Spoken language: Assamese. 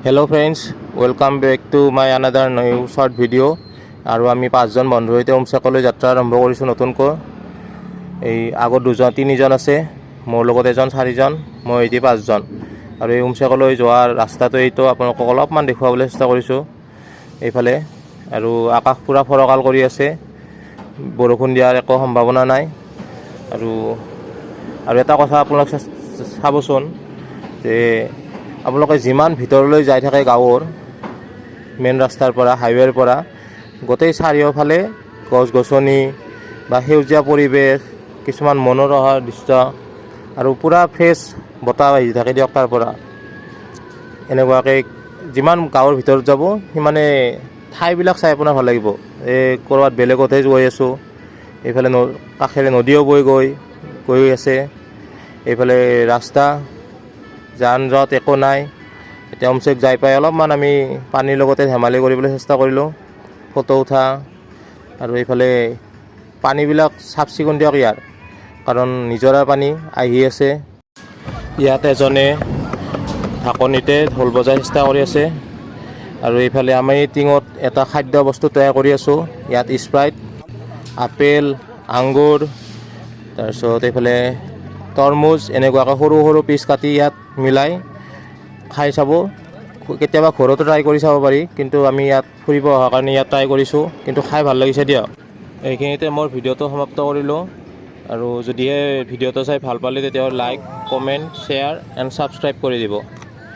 Hello' friends, welcome back to my another new short video'. আৰু আমি 5জন বন্ধুৰ সৈতে উমচাকলৈ যাত্ৰা আৰম্ভ কৰিছোঁ নতুনকৈ। এই আগত 2-3জন আছে, মোৰ লগত এজন 4জন, মই এতিয়া 5জন। আৰু এই উমচাকলৈ যোৱাৰ ৰাস্তাটো এইটো আপোনালোকক অলপমান দেখুৱাবলৈ চেষ্টা কৰিছোঁ এইফালে। আৰু আকাশ পূৰা ফৰকাল কৰি আছে, বৰষুণ দিয়াৰ একো সম্ভাৱনা নাই। আৰু এটা কথা আপোনালোক চাবচোন যে আপোনালোকে যিমান ভিতৰলৈ যাই থাকে গাঁৱৰ মেইন ৰাস্তাৰ পৰা, হাইৱেৰ পৰা, গোটেই চাৰিওফালে গছ গছনি বা সেউজীয়া পৰিৱেশ, কিছুমান মনোৰহা দৃশ্য আৰু পূৰা ফ্ৰেছ বতাহ আহি থাকে দিয়ক। তাৰ পৰা এনেকুৱাকৈ যিমান গাঁৱৰ ভিতৰত যাব সিমানে ঠাইবিলাক চাই আপোনাৰ ভাল লাগিব। এই ক'ৰবাত বেলেগতহে গৈ আছোঁ, এইফালে কাষেৰে নদীও গৈ আছে, এইফালে ৰাস্তা যান জঁট একো নাই। এতিয়া উমচেক যাই পাই অলপমান আমি পানীৰ লগতে ধেমালি কৰিবলৈ চেষ্টা কৰিলোঁ, ফটো উঠা। আৰু এইফালে পানীবিলাক চাফ চিকুণ দিয়ক ইয়াৰ, কাৰণ নিজৰা পানী আহি আছে। ইয়াত এজনে ঢাকনিতে ঢোল বজাৰ চেষ্টা কৰি আছে। আৰু এইফালে আমি টিঙত এটা খাদ্য বস্তু তৈয়াৰ কৰি আছোঁ। ইয়াত স্প্ৰাইট, আপেল, আঙুৰ, তাৰপিছত এইফালে তৰমুজ, এনেকুৱাকৈ সৰু সৰু পিচ কাটি ইয়াত মিলাই খাই চাব। কেতিয়াবা ঘৰতো ট্ৰাই কৰি চাব পাৰি, কিন্তু আমি ইয়াত ফুৰিব অহাৰ কাৰণে ইয়াত ট্ৰাই কৰিছোঁ, কিন্তু খাই ভাল লাগিছে দিয়ক। এইখিনিতে মোৰ ভিডিঅ'টো সমাপ্ত কৰিলোঁ। আৰু যদিহে ভিডিঅ'টো চাই ভাল পালে তেতিয়াহ'লে like, comment, share and subscribe কৰি দিব।